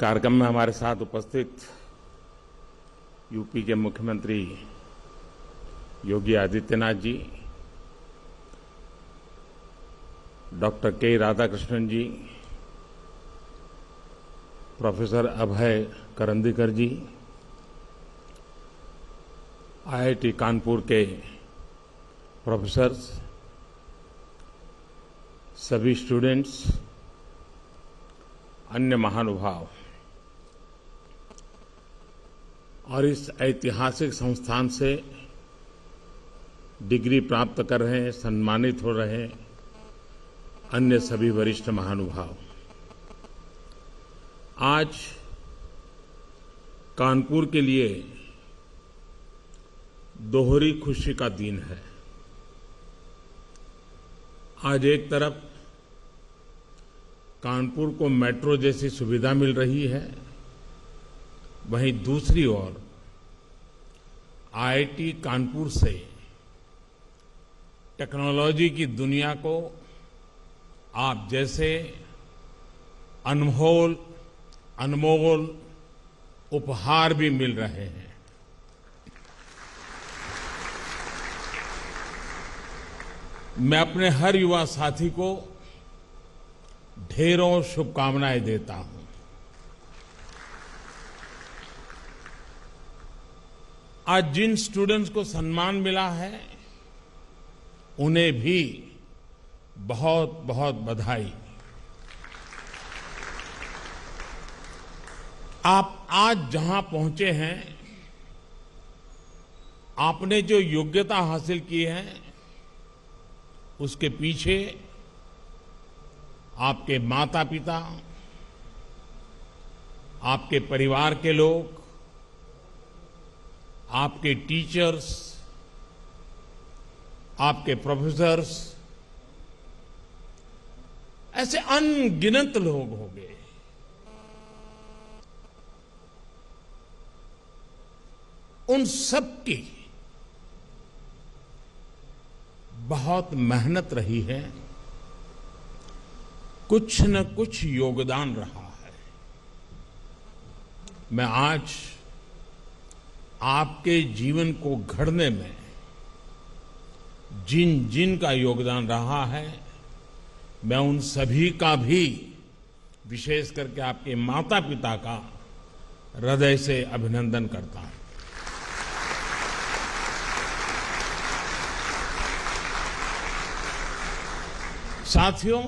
कार्यक्रम में हमारे साथ उपस्थित यूपी के मुख्यमंत्री योगी आदित्यनाथ जी, डॉक्टर के राधाकृष्णन जी, प्रोफेसर अभय करंदीकर जी, आईआईटी कानपुर के प्रोफेसर्स, सभी स्टूडेंट्स, अन्य महानुभाव और इस ऐतिहासिक संस्थान से डिग्री प्राप्त कर रहे हैं, सम्मानित हो रहे हैं अन्य सभी वरिष्ठ महानुभाव। आज कानपुर के लिए दोहरी खुशी का दिन है। आज एक तरफ कानपुर को मेट्रो जैसी सुविधा मिल रही है, वहीं दूसरी ओर आईआईटी कानपुर से टेक्नोलॉजी की दुनिया को आप जैसे अनमोल उपहार भी मिल रहे हैं। मैं अपने हर युवा साथी को ढेरों शुभकामनाएं देता हूं। आज जिन स्टूडेंट्स को सम्मान मिला है, उन्हें भी बहुत बहुत बधाई। आप आज जहां पहुंचे हैं, आपने जो योग्यता हासिल की है, उसके पीछे आपके माता पिता, आपके परिवार के लोग, आपके टीचर्स, आपके प्रोफेसर्स, ऐसे अनगिनत लोग होंगे। उन सबकी बहुत मेहनत रही है, कुछ न कुछ योगदान रहा है। मैं आज आपके जीवन को घड़ने में जिन जिन का योगदान रहा है, मैं उन सभी का भी, विशेष करके आपके माता पिता का हृदय से अभिनंदन करता हूं। साथियों,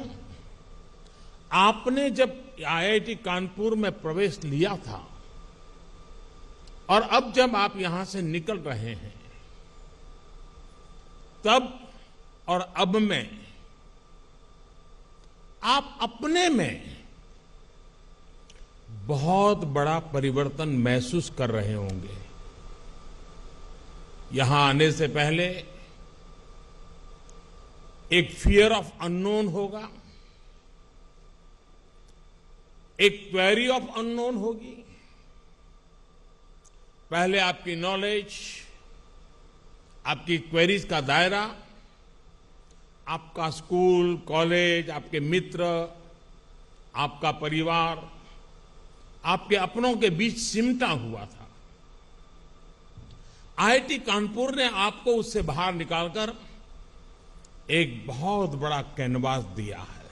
आपने जब आईआईटी कानपुर में प्रवेश लिया था और अब जब आप यहां से निकल रहे हैं, तब और अब में आप अपने में बहुत बड़ा परिवर्तन महसूस कर रहे होंगे। यहां आने से पहले एक फियर ऑफ अननोन होगा, एक क्वेरी ऑफ अननोन होगी। पहले आपकी नॉलेज, आपकी क्वेरीज का दायरा, आपका स्कूल, कॉलेज, आपके मित्र, आपका परिवार, आपके अपनों के बीच सिमटा हुआ था। आईआईटी कानपुर ने आपको उससे बाहर निकालकर एक बहुत बड़ा कैनवास दिया है।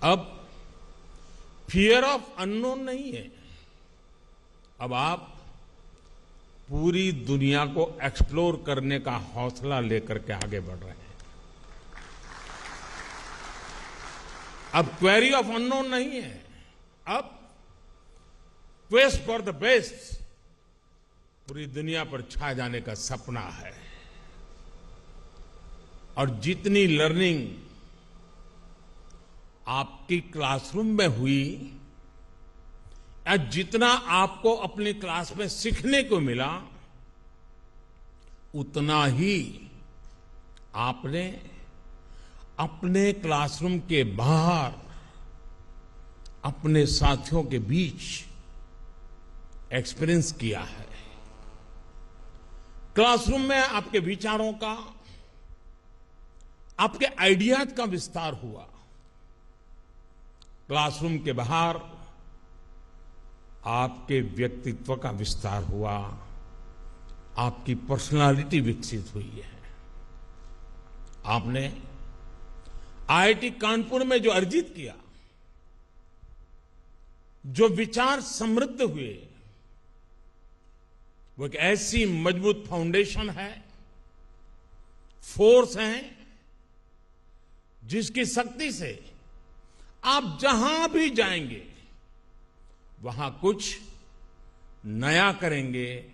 अब फियर ऑफ अननोन नहीं है, अब आप पूरी दुनिया को एक्सप्लोर करने का हौसला लेकर के आगे बढ़ रहे हैं। अब क्वेरी ऑफ अननोन नहीं है, अब क्वेस्ट फॉर द बेस्ट पूरी दुनिया पर छा जाने का सपना है। और जितनी लर्निंग आपकी क्लासरूम में हुई, या जितना आपको अपनी क्लास में सीखने को मिला, उतना ही आपने अपने क्लासरूम के बाहर अपने साथियों के बीच एक्सपीरियंस किया है। क्लासरूम में आपके विचारों का, आपके आइडियाज का विस्तार हुआ। क्लासरूम के बाहर आपके व्यक्तित्व का विस्तार हुआ, आपकी पर्सनालिटी विकसित हुई है। आपने आईआईटी कानपुर में जो अर्जित किया, जो विचार समृद्ध हुए, वो एक ऐसी मजबूत फाउंडेशन है, फोर्स है, जिसकी शक्ति से आप जहां भी जाएंगे वहां कुछ नया करेंगे,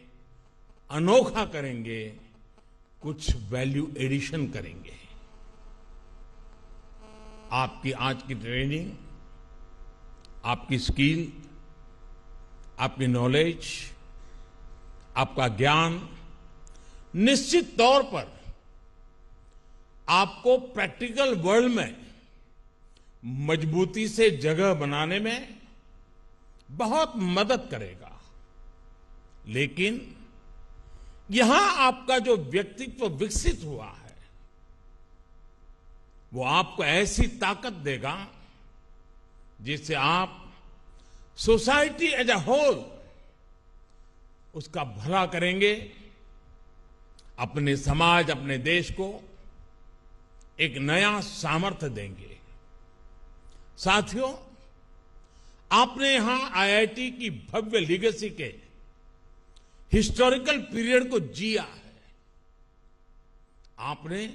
अनोखा करेंगे, कुछ वैल्यू एडिशन करेंगे। आपकी आज की ट्रेनिंग, आपकी स्किल, आपकी नॉलेज, आपका ज्ञान निश्चित तौर पर आपको प्रैक्टिकल वर्ल्ड में मजबूती से जगह बनाने में बहुत मदद करेगा। लेकिन यहां आपका जो व्यक्तित्व विकसित हुआ है, वो आपको ऐसी ताकत देगा जिससे आप सोसाइटी एज अ होल उसका भला करेंगे, अपने समाज, अपने देश को एक नया सामर्थ्य देंगे। साथियों, आपने यहां आईआईटी की भव्य लीगेसी के हिस्टोरिकल पीरियड को जिया है। आपने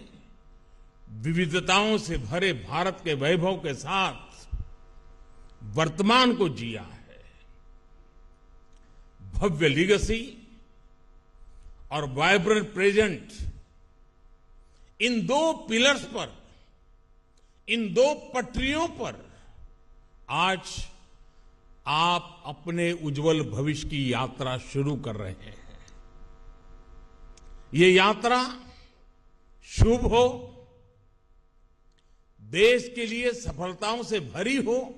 विविधताओं से भरे भारत के वैभव के साथ वर्तमान को जिया है। भव्य लीगेसी और वाइब्रेंट प्रेजेंट, इन दो पिलर्स पर, इन दो पटरियों पर आज आप अपने उज्जवल भविष्य की यात्रा शुरू कर रहे हैं। ये यात्रा शुभ हो, देश के लिए सफलताओं से भरी हो।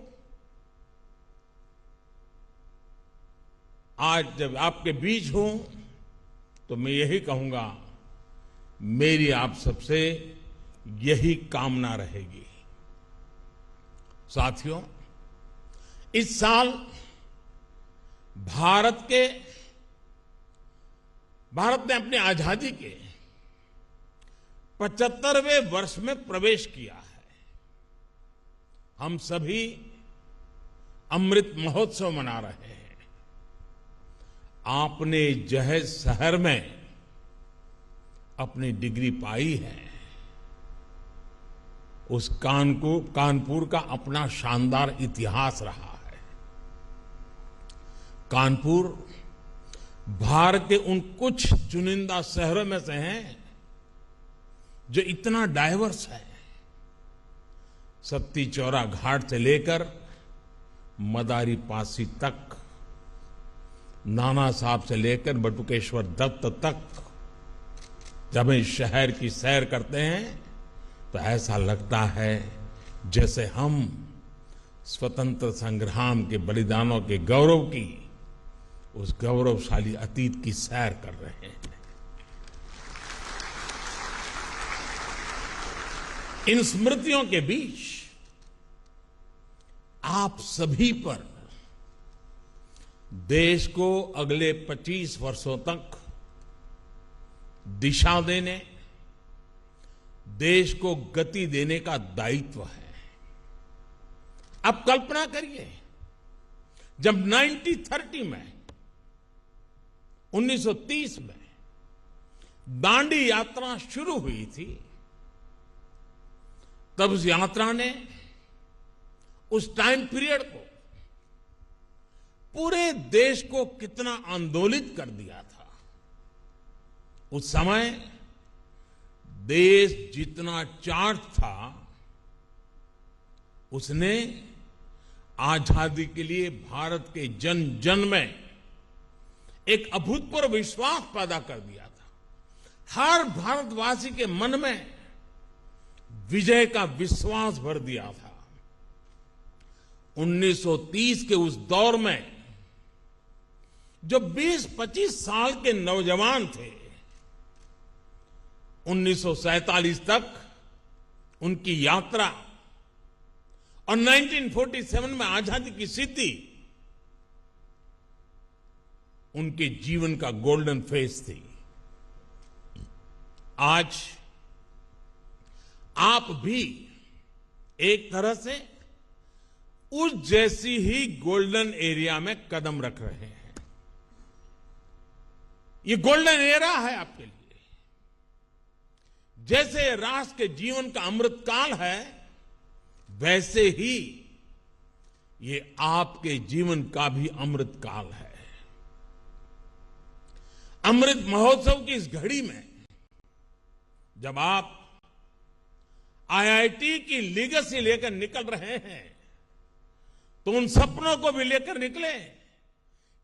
आज जब आपके बीच हूं तो मैं यही कहूंगा, मेरी आप सबसे यही कामना रहेगी। साथियों, इस साल भारत ने अपनी आजादी के 75वें वर्ष में प्रवेश किया है। हम सभी अमृत महोत्सव मना रहे हैं। आपने जहेज शहर में अपनी डिग्री पाई है, उस कानपुर का अपना शानदार इतिहास रहा है। कानपुर भारत के उन कुछ चुनिंदा शहरों में से हैं जो इतना डाइवर्स है। सत्ती चौरा घाट से लेकर मदारी पासी तक, नाना साहब से लेकर बटुकेश्वर दत्त तक, जब इस शहर की सैर करते हैं तो ऐसा लगता है जैसे हम स्वतंत्र संग्राम के बलिदानों के गौरव की, उस गौरवशाली अतीत की सैर कर रहे हैं। इन स्मृतियों के बीच आप सभी पर देश को अगले 25 वर्षों तक दिशा देने, देश को गति देने का दायित्व है। अब कल्पना करिए, जब 1930 में 1930 में दांडी यात्रा शुरू हुई थी, तब उस यात्रा ने उस टाइम पीरियड को, पूरे देश को कितना आंदोलित कर दिया था। उस समय देश जितना चार्ज था, उसने आजादी के लिए भारत के जन जन में एक अभूतपूर्व विश्वास पैदा कर दिया था। हर भारतवासी के मन में विजय का विश्वास भर दिया था। 1930 के उस दौर में जो 20-25 साल के नौजवान थे, 1947 तक उनकी यात्रा और 1947 में आजादी की सिद्धि, उनके जीवन का गोल्डन फेज थी। आज आप भी एक तरह से उस जैसी ही गोल्डन एरिया में कदम रख रहे हैं। ये गोल्डन एरा है आपके लिए। जैसे राष्ट्र के जीवन का अमृत काल है, वैसे ही ये आपके जीवन का भी अमृत काल है। अमृत महोत्सव की इस घड़ी में जब आप आईआईटी की लीगेसी लेकर निकल रहे हैं, तो उन सपनों को भी लेकर निकले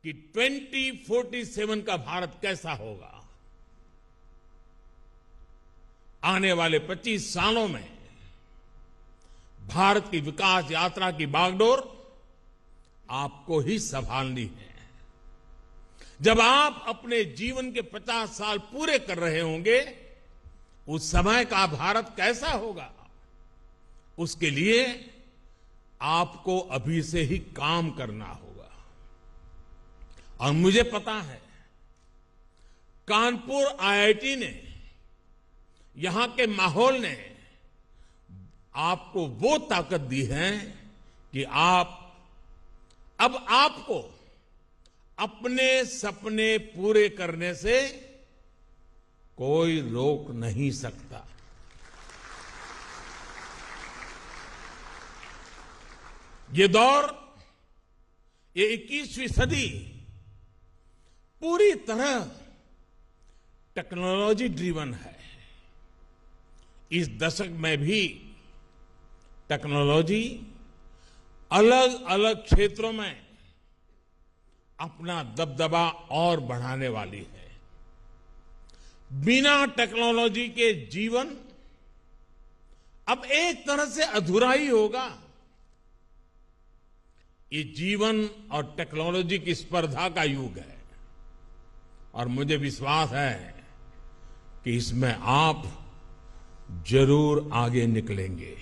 कि 2047 का भारत कैसा होगा। आने वाले 25 सालों में भारत की विकास यात्रा की बागडोर आपको ही संभालनी है। जब आप अपने जीवन के 50 साल पूरे कर रहे होंगे, उस समय का भारत कैसा होगा, उसके लिए आपको अभी से ही काम करना होगा। और मुझे पता है, कानपुर आईआईटी ने, यहां के माहौल ने आपको वो ताकत दी है कि अब आपको अपने सपने पूरे करने से कोई रोक नहीं सकता। ये दौर, ये 21वीं सदी पूरी तरह टेक्नोलॉजी ड्रिवन है। इस दशक में भी टेक्नोलॉजी अलग अलग क्षेत्रों में अपना दबदबा और बढ़ाने वाली है। बिना टेक्नोलॉजी के जीवन अब एक तरह से अधूरा ही होगा। ये जीवन और टेक्नोलॉजी की स्पर्धा का युग है और मुझे विश्वास है कि इसमें आप जरूर आगे निकलेंगे।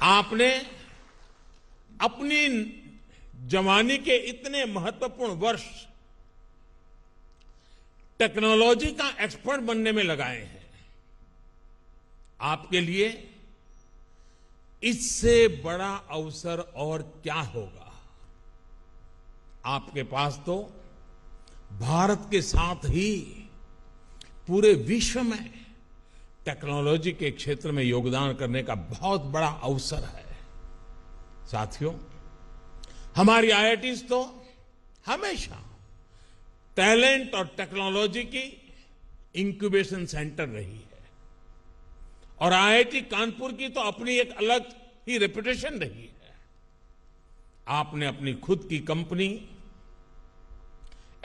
आपने अपनी जवानी के इतने महत्वपूर्ण वर्ष टेक्नोलॉजी का एक्सपर्ट बनने में लगाए हैं। आपके लिए इससे बड़ा अवसर और क्या होगा। आपके पास तो भारत के साथ ही पूरे विश्व में टेक्नोलॉजी के क्षेत्र में योगदान करने का बहुत बड़ा अवसर है। साथियों, हमारी आईआईटीज तो हमेशा टैलेंट और टेक्नोलॉजी की इंक्यूबेशन सेंटर रही है और आईआईटी कानपुर की तो अपनी एक अलग ही रेपुटेशन रही है। आपने अपनी खुद की कंपनी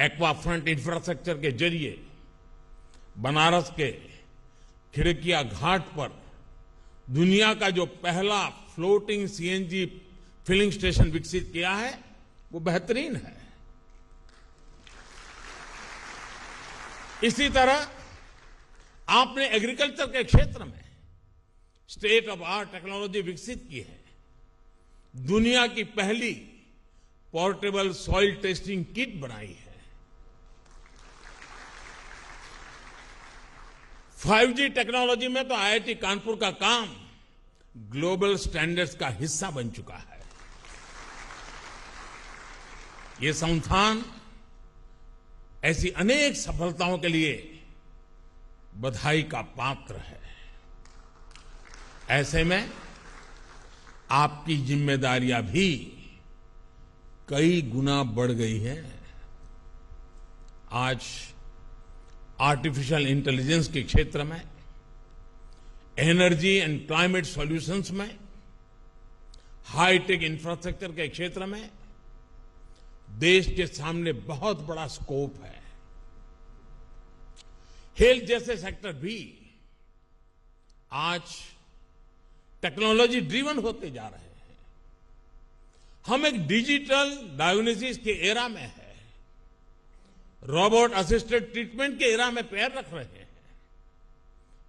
एक्वाफ्रंट इंफ्रास्ट्रक्चर के जरिए बनारस के खिड़किया घाट पर दुनिया का जो पहला फ्लोटिंग सीएनजी फिलिंग स्टेशन विकसित किया है, वो बेहतरीन है। इसी तरह आपने एग्रीकल्चर के क्षेत्र में स्टेट ऑफ आर्ट टेक्नोलॉजी विकसित की है। दुनिया की पहली पोर्टेबल सॉइल टेस्टिंग किट बनाई है। 5G टेक्नोलॉजी में तो आईआईटी कानपुर का काम ग्लोबल स्टैंडर्ड्स का हिस्सा बन चुका है। ये संस्थान ऐसी अनेक सफलताओं के लिए बधाई का पात्र है। ऐसे में आपकी जिम्मेदारियां भी कई गुना बढ़ गई हैं। आज आर्टिफिशियल इंटेलिजेंस के क्षेत्र में, एनर्जी एंड क्लाइमेट सॉल्यूशंस में, हाईटेक इंफ्रास्ट्रक्चर के क्षेत्र में देश के सामने बहुत बड़ा स्कोप है। हेल्थ जैसे सेक्टर भी आज टेक्नोलॉजी ड्रिवन होते जा रहे हैं। हम एक डिजिटल डायग्नोसिस के एरा में है, रोबोट असिस्टेड ट्रीटमेंट के एरा में पैर रख रहे हैं।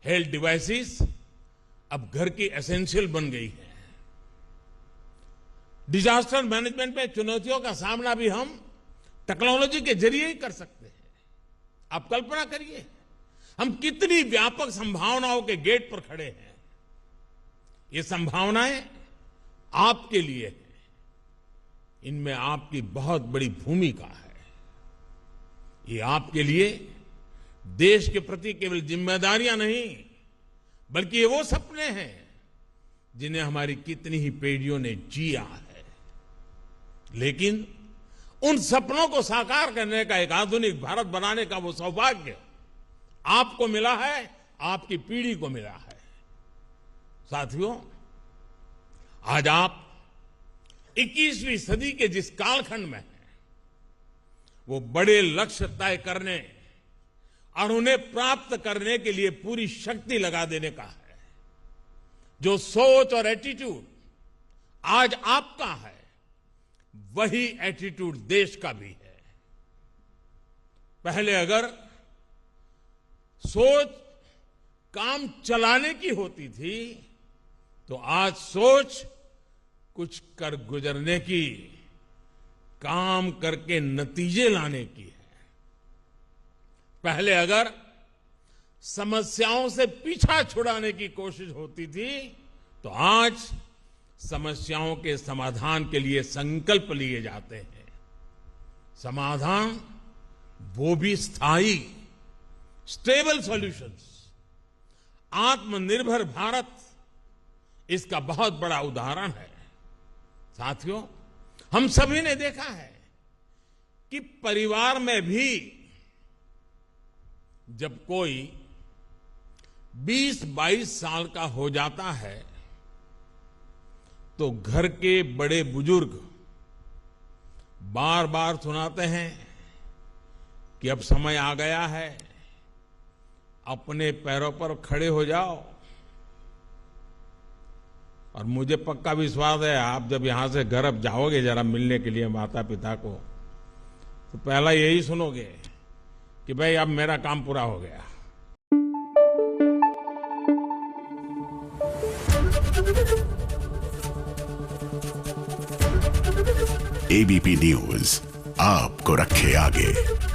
हेल्थ डिवाइसेस अब घर की एसेंशियल बन गई है। डिजास्टर मैनेजमेंट में चुनौतियों का सामना भी हम टेक्नोलॉजी के जरिए ही कर सकते हैं। आप कल्पना करिए, हम कितनी व्यापक संभावनाओं के गेट पर खड़े हैं। ये संभावनाएं आपके लिए हैं, इनमें आपकी बहुत बड़ी भूमिका है। ये आपके लिए देश के प्रति केवल जिम्मेदारियां नहीं, बल्कि ये वो सपने हैं जिन्हें हमारी कितनी ही पीढ़ियों ने जिया है। लेकिन उन सपनों को साकार करने का, एक आधुनिक भारत बनाने का वो सौभाग्य आपको मिला है, आपकी पीढ़ी को मिला है। साथियों, आज आप 21वीं सदी के जिस कालखंड में हैं, वो बड़े लक्ष्य तय करने और उन्हें प्राप्त करने के लिए पूरी शक्ति लगा देने का है। जो सोच और एटीट्यूड आज आपका है, वही एटीट्यूड देश का भी है। पहले अगर सोच काम चलाने की होती थी, तो आज सोच कुछ कर गुजरने की, काम करके नतीजे लाने की है। पहले अगर समस्याओं से पीछा छुड़ाने की कोशिश होती थी, तो आज समस्याओं के समाधान के लिए संकल्प लिए जाते हैं। समाधान वो भी स्थायी, स्टेबल सॉल्यूशंस। आत्मनिर्भर भारत इसका बहुत बड़ा उदाहरण है। साथियों, हम सभी ने देखा है कि परिवार में भी जब कोई 20-22 साल का हो जाता है, तो घर के बड़े बुजुर्ग बार बार सुनाते हैं कि अब समय आ गया है, अपने पैरों पर खड़े हो जाओ। और मुझे पक्का विश्वास है, आप जब यहां से घर अब जाओगे जरा मिलने के लिए माता पिता को, तो पहला यही सुनोगे कि भाई अब मेरा काम पूरा हो गया। एबीपी न्यूज आपको रखे आगे।